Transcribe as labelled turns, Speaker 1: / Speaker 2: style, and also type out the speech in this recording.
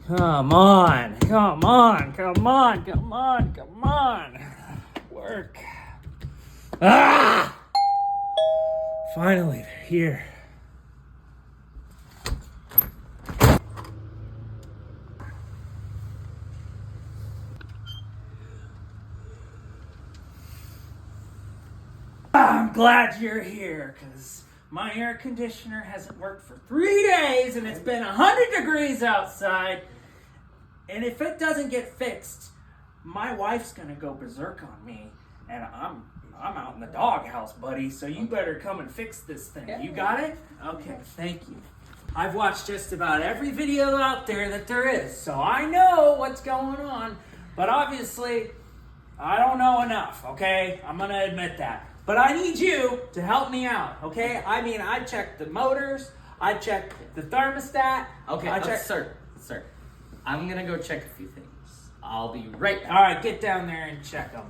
Speaker 1: Come on, come on, come on, come on, come on. Work. Ah! Finally, they're here. I'm glad you're here, because my air conditioner hasn't worked for 3 days, and it's been 100 degrees outside. And if it doesn't get fixed, my wife's gonna go berserk on me, and I'm out in the doghouse, buddy. So you better come and fix this thing. You got it? Okay, thank you. I've watched just about every video out there that there is, so I know what's going on. But obviously, I don't know enough. Okay, I'm gonna admit that. But I need you to help me out. Okay? I mean, I checked the motors. I checked the thermostat.
Speaker 2: Okay, sir. I'm gonna go check a few things. I'll be right back.
Speaker 1: All right, get down there and check them.